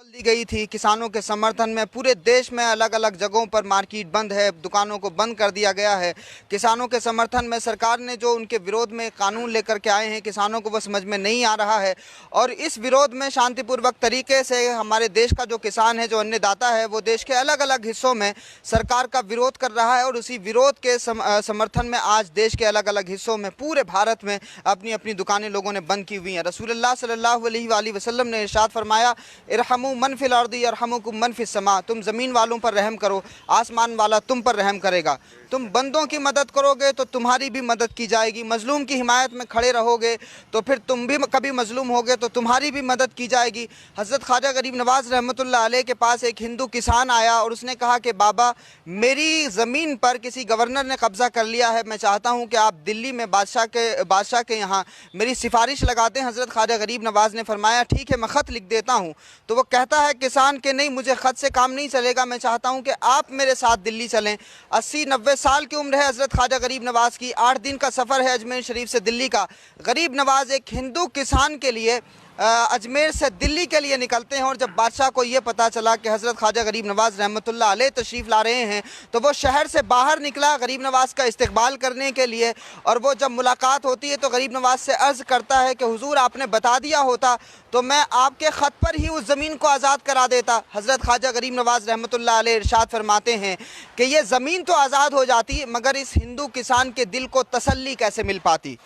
Call दी गई थी किसानों के समर्थन में। पूरे देश में अलग अलग जगहों पर मार्केट बंद है, दुकानों को बंद कर दिया गया है। किसानों के समर्थन में सरकार ने जो उनके विरोध में कानून लेकर के आए हैं, किसानों को वो समझ में नहीं आ रहा है। और इस विरोध में शांतिपूर्वक तरीके से हमारे देश का जो किसान है, जो अन्नदाता है, वो देश के अलग अलग हिस्सों में सरकार का विरोध कर रहा है। और उसी विरोध के समर्थन में आज देश के अलग अलग हिस्सों में पूरे भारत में अपनी अपनी दुकानें लोगों ने बंद की हुई हैं। रसूलुल्लाह सल्लल्लाहु अलैहि वसल्लम ने इरशाद फरमाया, इरहमू मन फिल अर्दी यरहमुकुम मन फिस समा, तुम ज़मीन वालों पर रहम करो, आसमान वाला तुम पर रहम करेगा। तुम बंदों की मदद करोगे तो तुम्हारी भी मदद की जाएगी, मजलूम की हिमायत में खड़े रहोगे तो फिर तुम भी कभी मजलूम होगे तो तुम्हारी भी मदद की जाएगी। हज़रत ख्वाजा गरीब नवाज़ रहमतुल्लाह अलैह के पास एक हिंदू किसान आया और उसने कहा कि बाबा, मेरी ज़मीन पर किसी गवर्नर ने कब्ज़ा कर लिया है, मैं चाहता हूँ कि आप दिल्ली में बादशाह के यहाँ मेरी सिफारिश लगा दें। हज़रत ख्वाजा गरीब नवाज़ ने फरमाया, ठीक है, मैं ख़त लिख देता हूँ। तो वो कहता है किसान के, नहीं, मुझे ख़त से काम नहीं चलेगा, मैं चाहता हूँ कि आप मेरे साथ दिल्ली चलें। 80-90 साल की उम्र है हज़रत ख्वाजा गरीब नवाज़ की, 8 दिन का सफ़र है अजमेर शरीफ से दिल्ली का। गरीब नवाज़ एक हिंदू किसान के लिए अजमेर से दिल्ली के लिए निकलते हैं। और जब बादशाह को ये पता चला कि हज़रत ख्वाजा गरीब नवाज़ रहमतुल्लाह अलैह तशरीफ़ ला रहे हैं, तो वो शहर से बाहर निकला गरीब नवाज़ का इस्तकबाल करने के लिए। और वो जब मुलाकात होती है तो गरीब नवाज़ से अर्ज़ करता है कि हुजूर, आपने बता दिया होता तो मैं आपके ख़त पर ही उस ज़मीन को आज़ाद करा देता। हज़रत ख्वाजा गरीब नवाज़ रहमतुल्लाह अलैह इरशाद फरमाते हैं कि ये ज़मीन तो आज़ाद हो जाती मगर इस हिंदू किसान के दिल को तसल्ली कैसे मिल पाती।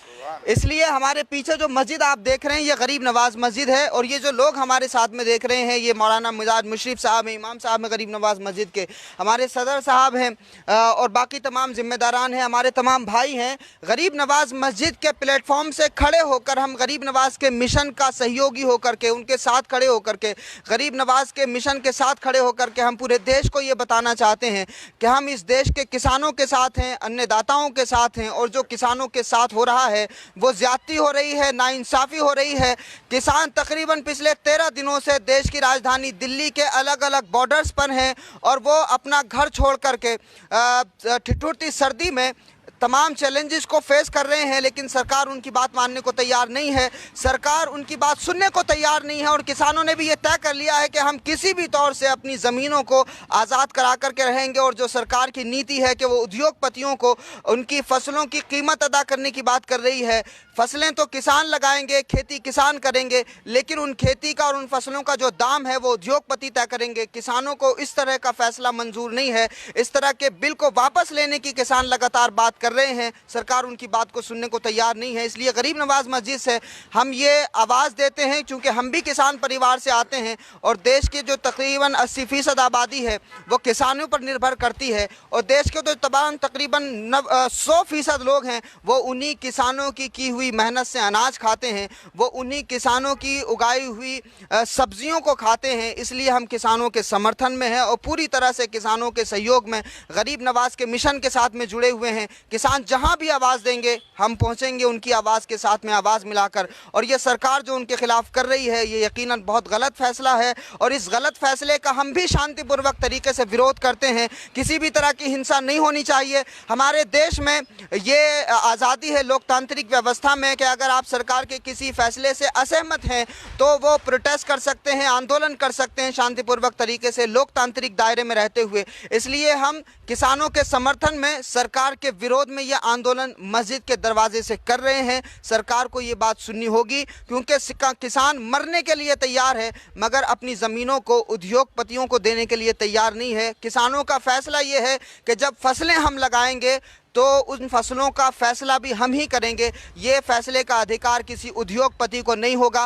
इसलिए हमारे पीछे जो मस्जिद आप देख रहे हैं, ये गरीब नवाज़ मस्जिद है। और ये जो लोग हमारे साथ में देख रहे हैं, ये मौलाना मिजाज मुशर्रफ साहब हैं, इमाम साहब हैं गरीब नवाज़ मस्जिद के, हमारे सदर साहब हैं और बाकी तमाम ज़िम्मेदारान हैं, हमारे तमाम भाई हैं। गरीब नवाज़ मस्जिद के प्लेटफॉर्म से खड़े होकर हम गरीब नवाज़ के मिशन का सहयोगी होकर के, उनके साथ खड़े होकर के, गरीब नवाज़ के मिशन के साथ खड़े होकर के हम पूरे देश को ये बताना चाहते हैं कि हम इस देश के किसानों के साथ हैं, अन्नदाताओं के साथ हैं। और जो किसानों के साथ हो रहा है वो ज़्यादती हो रही है, नाइंसाफ़ी हो रही है। किसान तकरीबन पिछले 13 दिनों से देश की राजधानी दिल्ली के अलग अलग बॉर्डर्स पर हैं और वो अपना घर छोड़ करके ठिठुरती सर्दी में तमाम चैलेंजेस को फेस कर रहे हैं। लेकिन सरकार उनकी बात मानने को तैयार नहीं है, सरकार उनकी बात सुनने को तैयार नहीं है। और किसानों ने भी ये तय कर लिया है कि हम किसी भी तौर से अपनी ज़मीनों को आज़ाद करा करके रहेंगे। और जो सरकार की नीति है कि वो उद्योगपतियों को उनकी फसलों की कीमत अदा करने की बात कर रही है। फसलें तो किसान लगाएंगे, खेती किसान करेंगे, लेकिन उन खेती का और उन फसलों का जो दाम है वो उद्योगपति तय करेंगे। किसानों को इस तरह का फैसला मंजूर नहीं है। इस तरह के बिल को वापस लेने की किसान लगातार बात कर रहे हैं, सरकार उनकी बात को सुनने को तैयार नहीं है। इसलिए गरीब नवाज़ मस्जिद से हम ये आवाज़ देते हैं, क्योंकि हम भी किसान परिवार से आते हैं और देश के जो तकरीबन 80% आबादी है वो किसानों पर निर्भर करती है। और देश के तो तकरीबन 100% लोग हैं वो उन्हीं किसानों की हुई मेहनत से अनाज खाते हैं, वो उन्हीं किसानों की उगाई हुई सब्जियों को खाते हैं। इसलिए हम किसानों के समर्थन में हैं और पूरी तरह से किसानों के सहयोग में गरीब नवाज़ के मिशन के साथ में जुड़े हुए हैं। किसान जहां भी आवाज़ देंगे हम पहुंचेंगे उनकी आवाज़ के साथ में आवाज़ मिलाकर। और ये सरकार जो उनके खिलाफ कर रही है ये यकीनन बहुत गलत फैसला है और इस गलत फैसले का हम भी शांतिपूर्वक तरीके से विरोध करते हैं। किसी भी तरह की हिंसा नहीं होनी चाहिए। हमारे देश में ये आज़ादी है लोकतांत्रिक व्यवस्था में कि अगर आप सरकार के किसी फैसले से असहमत हैं तो वो प्रोटेस्ट कर सकते हैं, आंदोलन कर सकते हैं शांतिपूर्वक तरीके से लोकतांत्रिक दायरे में रहते हुए। इसलिए हम किसानों के समर्थन में सरकार के विरोध में यह आंदोलन मस्जिद के दरवाजे से कर रहे हैं। सरकार को ये बात सुननी होगी, क्योंकि किसान मरने के लिए तैयार है मगर अपनी ज़मीनों को उद्योगपतियों को देने के लिए तैयार नहीं है। किसानों का फैसला ये है कि जब फसलें हम लगाएंगे तो उन फसलों का फैसला भी हम ही करेंगे। ये फैसले का अधिकार किसी उद्योगपति को नहीं होगा।